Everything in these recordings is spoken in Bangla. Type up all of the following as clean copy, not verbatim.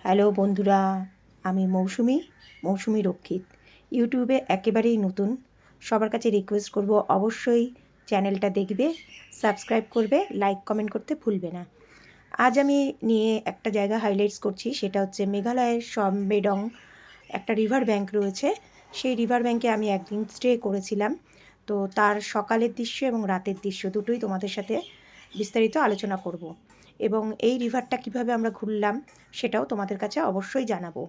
হ্যালো বন্ধুরা, আমি মৌসুমি রক্ষিত। ইউটিউবে একেবারেই নতুন। সবার কাছে রিকোয়েস্ট করব, অবশ্যই চ্যানেলটা দেখবে, সাবস্ক্রাইব করবে, লাইক কমেন্ট করতে ভুলবে না। আজ আমি নিয়ে একটা জায়গা হাইলাইটস করছি, সেটা হচ্ছে মেঘালয়ের সম্বেদং। একটা রিভার ব্যাঙ্ক রয়েছে, সেই রিভার ব্যাঙ্কে আমি একদিন স্টে করেছিলাম। তো তার সকালের দৃশ্য এবং রাতের দৃশ্য দুটোই তোমাদের সাথে বিস্তারিত আলোচনা করব। এবং এই রিভারটা কিভাবে আমরা ঘুরলাম সেটাও তোমাদের কাছে অবশ্যই জানাবো।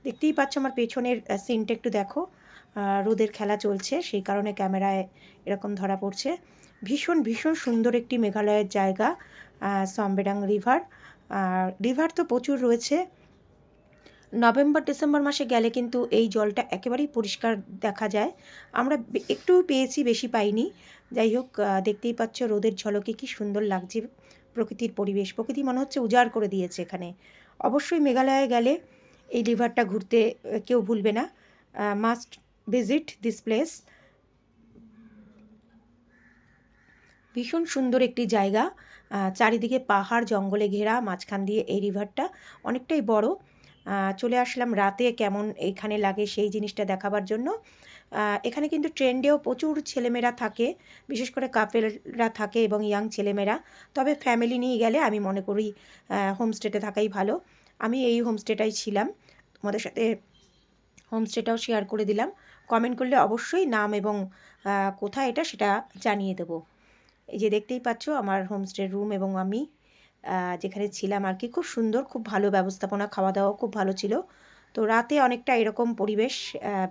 দেখতেই পাচ্ছ আমার পেছনের সিনটা, একটু দেখো। রোদের খেলা চলছে, সেই কারণে ক্যামেরায় এরকম ধরা পড়ছে। ভীষণ ভীষণ সুন্দর একটি মেঘালয়ের জায়গা, সম্বেডাং রিভার। রিভার তো প্রচুর রয়েছে। নভেম্বর ডিসেম্বর মাসে গেলে কিন্তু এই জলটা একেবারেই পরিষ্কার দেখা যায়। আমরা একটু পেয়েছি, বেশি পাইনি। যাই হোক, দেখতেই পাচ্ছ রোদের ঝলকে কি সুন্দর লাগছে প্রকৃতির পরিবেশ। প্রকৃতি মনে হচ্ছে উজাড় করে দিয়েছে এখানে। অবশ্যই মেঘালয়ে গেলে এই রিভারটা ঘুরতে কেউ ভুলবে না। Must visit this place. ভীষণ সুন্দর একটি জায়গা, চারিদিকে পাহাড় জঙ্গলে ঘেরা, মাঝখান দিয়ে এই রিভারটা অনেকটাই বড়। চলে আসলাম রাতে কেমন এখানে লাগে সেই জিনিসটা দেখাবার জন্য। এখানে কিন্তু ট্রেন্ডেও প্রচুর ছেলেমেয়েরা থাকে, বিশেষ করে কাপেলরা থাকে এবং ইয়াং ছেলেমেয়েরা। তবে ফ্যামিলি নিয়ে গেলে আমি মনে করি হোমস্টেতে থাকাই ভালো। আমি এই হোমস্টেটাই ছিলাম, তোমাদের সাথে হোমস্টেটাও শেয়ার করে দিলাম। কমেন্ট করলে অবশ্যই নাম এবং কোথায় এটা সেটা জানিয়ে দেবো। এই যে দেখতেই পাচ্ছ আমার হোমস্টের রুম, এবং আমি যেখানে ছিলাম আর কি, খুব সুন্দর, খুব ভালো ব্যবস্থাপনা, খাওয়া দাওয়া খুব ভালো ছিল। তো রাতে অনেকটা এরকম পরিবেশ,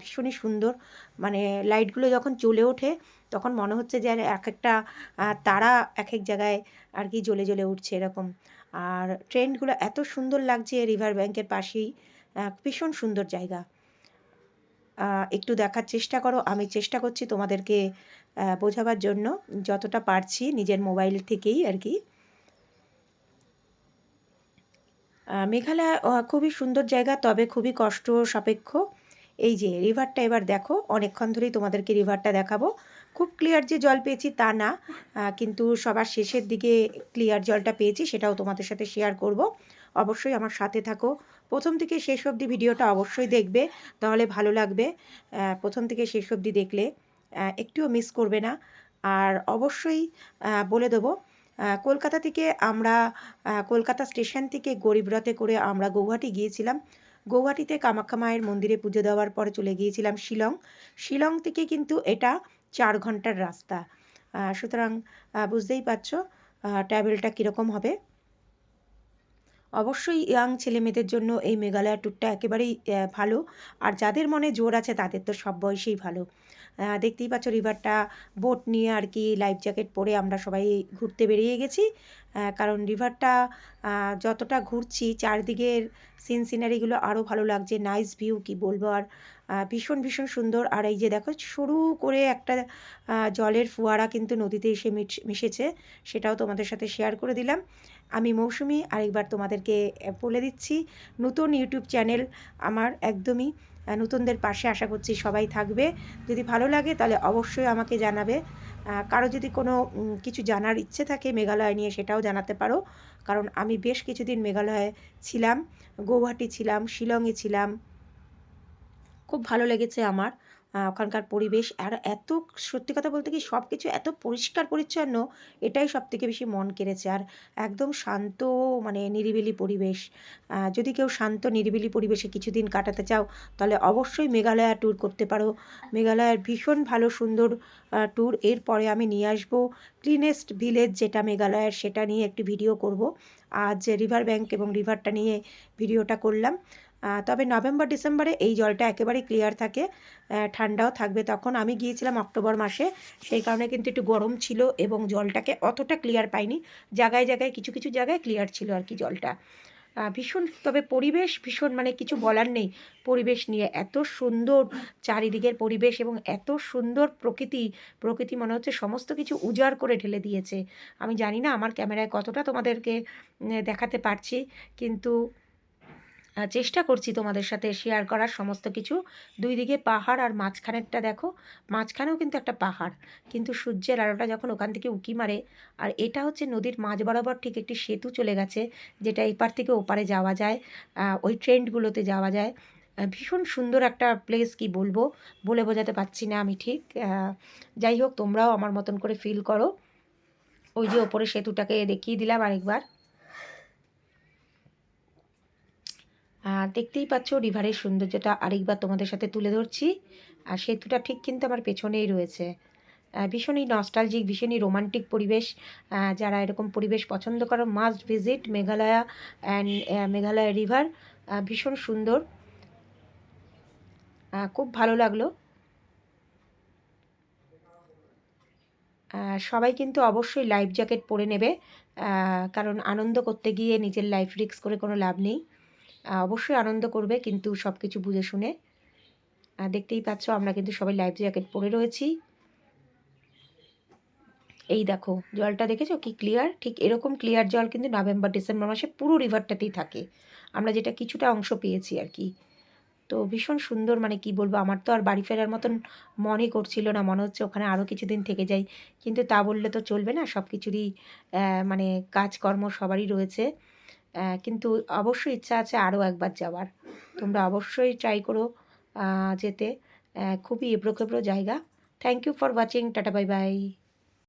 ভীষণই সুন্দর। মানে লাইটগুলো যখন জ্বলে ওঠে তখন মনে হচ্ছে যে এক একটা তারা এক এক জায়গায় আর কি জ্বলে জ্বলে উঠছে এরকম। আর ট্রেনগুলো এত সুন্দর লাগছে রিভার ব্যাঙ্কের পাশেই। ভীষণ সুন্দর জায়গা। একটু দেখার চেষ্টা করো, আমি চেষ্টা করছি তোমাদেরকে বোঝাবার জন্য যতটা পারছি নিজের মোবাইল থেকেই আর কি। মেঘালয় খুবই সুন্দর জায়গা, তবে খুবই কষ্ট সাপেক্ষ। এই যে রিভারটা এবার দেখো, অনেকক্ষণ ধরেই তোমাদেরকে রিভারটা দেখাবো। খুব ক্লিয়ার যে জল পেয়েছি তা না, কিন্তু সবার শেষের দিকে ক্লিয়ার জলটা পেয়েছি, সেটাও তোমাদের সাথে শেয়ার করব। অবশ্যই আমার সাথে থাকো, প্রথম থেকে শেষ অবধি ভিডিওটা অবশ্যই দেখবে, তাহলে ভালো লাগবে। প্রথম থেকে শেষ অবধি দেখলে একটুও মিস করবে না। আর অবশ্যই বলে দেবো, কলকাতা থেকে আমরা কলকাতা স্টেশন থেকে গরিবরথে করে আমরা গৌহাটি গিয়েছিলাম। গৌহাটিতে কামাখ্যা মায়ের মন্দিরে পুজো দেওয়ার পরে চলে গিয়েছিলাম শিলং। শিলং থেকে কিন্তু এটা 4 ঘন্টার রাস্তা। সুতরাং বুঝতেই পারছো ট্রাভেলটা কীরকম হবে। অবশ্যই ইয়াং ছেলেমেয়েদের জন্য এই মেঘালয় ট্যুরটা একেবারেই ভালো। আর যাদের মনে জোর আছে তাদের তো সব বয়সেই ভালো। দেখতেই পাচ্ছ রিভারটা, বোট নিয়ে আর কি লাইফ জ্যাকেট পরে আমরা সবাই ঘুরতে বেরিয়ে গেছি। কারণ রিভারটা যতটা ঘুরছি চারদিকের সিনারিগুলো আরও ভালো লাগছে, নাইস ভিউ কি বলবো আর। ভীষণ ভীষণ সুন্দর। আর এই যে দেখো সরু করে একটা জলের ফোয়ারা কিন্তু নদীতে এসে মিশেছে, সেটাও তোমাদের সাথে শেয়ার করে দিলাম। আমি মৌসুমি, আরেকবার তোমাদেরকে বলে দিচ্ছি, নতুন ইউটিউব চ্যানেল আমার, একদমই নতুনদের পাশে আশা করছি সবাই থাকবে। যদি ভালো লাগে তাহলে অবশ্যই আমাকে জানাবে। কারো যদি কোনো কিছু জানার ইচ্ছে থাকে মেঘালয় নিয়ে, সেটাও জানাতে পারো। কারণ আমি বেশ কিছুদিন মেঘালয়ে ছিলাম, গৌহাটি ছিলাম, শিলংয়ে ছিলাম। খুব ভালো লেগেছে আমার ওখানকার পরিবেশ। আর এত, সত্যি কথা বলতে কি, সব কিছু এত পরিষ্কার পরিচ্ছন্ন, এটাই সবথেকে বেশি মন কেড়েছে। আর একদম শান্ত, মানে নিরিবিলি পরিবেশ। যদি কেউ শান্ত নিরিবিলি পরিবেশে কিছুদিন কাটাতে চাও তাহলে অবশ্যই মেঘালয়া ট্যুর করতে পারো। মেঘালয়ার ভীষণ ভালো সুন্দর ট্যুর। এরপরে আমি নিয়ে আসবো ক্লিনেস্ট ভিলেজ যেটা মেঘালয়ের, সেটা নিয়ে একটি ভিডিও করব। আজ রিভার ব্যাঙ্ক এবং রিভারটা নিয়ে ভিডিওটা করলাম। তবে নভেম্বর ডিসেম্বরে এই জলটা একেবারেই ক্লিয়ার থাকে, ঠান্ডাও থাকবে তখন। আমি গিয়েছিলাম অক্টোবর মাসে, সেই কারণে কিন্তু একটু গরম ছিল এবং জলটাকে অতটা ক্লিয়ার পাইনি। জায়গায় জায়গায় কিছু কিছু জায়গায় ক্লিয়ার ছিল আর কি জলটা। ভীষণ, তবে পরিবেশ ভীষণ, মানে কিছু বলার নেই। পরিবেশ নিয়ে এত সুন্দর চারিদিকের পরিবেশ এবং এত সুন্দর প্রকৃতি, প্রকৃতি মনে হচ্ছে সমস্ত কিছু উজাড় করে ঢেলে দিয়েছে। আমি জানি না আমার ক্যামেরায় কতটা তোমাদেরকে দেখাতে পারছি, কিন্তু চেষ্টা করছি তোমাদের সাথে শেয়ার করার সমস্ত কিছু। দুই দিকে পাহাড় আর মাঝখানেরটা দেখো, মাঝখানেও কিন্তু একটা পাহাড়, কিন্তু সূর্যের আলোটা যখন ওখান থেকে উঁকি মারে। আর এটা হচ্ছে নদীর মাঝ বরাবর ঠিক একটি সেতু চলে গেছে, যেটা এপার থেকে ওপারে যাওয়া যায়, ওই ট্রেনগুলোতে যাওয়া যায়। ভীষণ সুন্দর একটা প্লেস, কি বলবো, বলে বোঝাতে পারছি না আমি ঠিক। যাই হোক, তোমরাও আমার মতন করে ফিল করো। ওই যে ওপরে সেতুটাকে দেখিয়ে দিলাম আরেকবার। দেখতেই পাচ্ছ রিভারের সৌন্দর্যটা আরেকবার তোমাদের সাথে তুলে ধরছি। আর সেতুটা ঠিক কিন্তু আমার পেছনেই রয়েছে। ভীষণই নস্টালজিক, ভীষণই রোমান্টিক পরিবেশ। যারা এরকম পরিবেশ পছন্দ করো, must visit Meghalaya and Meghalaya river. ভীষণ সুন্দর, খুব ভালো লাগলো। সবাই কিন্তু অবশ্যই লাইফ জ্যাকেট পরে নেবে, কারণ আনন্দ করতে গিয়ে নিজের লাইফ রিস্ক করে কোনো লাভ নেই। অবশ্যই আনন্দ করবে, কিন্তু সব কিছু বুঝে শুনে। দেখতেই পাচ্ছ আমরা কিন্তু সবাই লাইফ জ্যাকেট পরে রয়েছি। এই দেখো জলটা দেখেছো কি ক্লিয়ার, ঠিক এরকম ক্লিয়ার জল কিন্তু নভেম্বর ডিসেম্বর মাসে পুরো রিভারটাতেই থাকে। আমরা যেটা কিছুটা অংশ পেয়েছি আর কি। তো ভীষণ সুন্দর, মানে কি বলবো, আমার তো আর বাড়ি ফেরার মতন মনে করছিল না, মনে হচ্ছে ওখানে আরও কিছুদিন থেকে যাই। কিন্তু তা বললে তো চলবে না, সব কিছুরই মানে কাজকর্ম সবারই রয়েছে। কিন্তু অবশ্যই ইচ্ছা আছে আরও একবার যাওয়ার। তোমরা অবশ্যই ট্রাই করো যেতে। খুবই এবড়ো খেবড়ো জায়গা। Thank you for watching, tata bye by.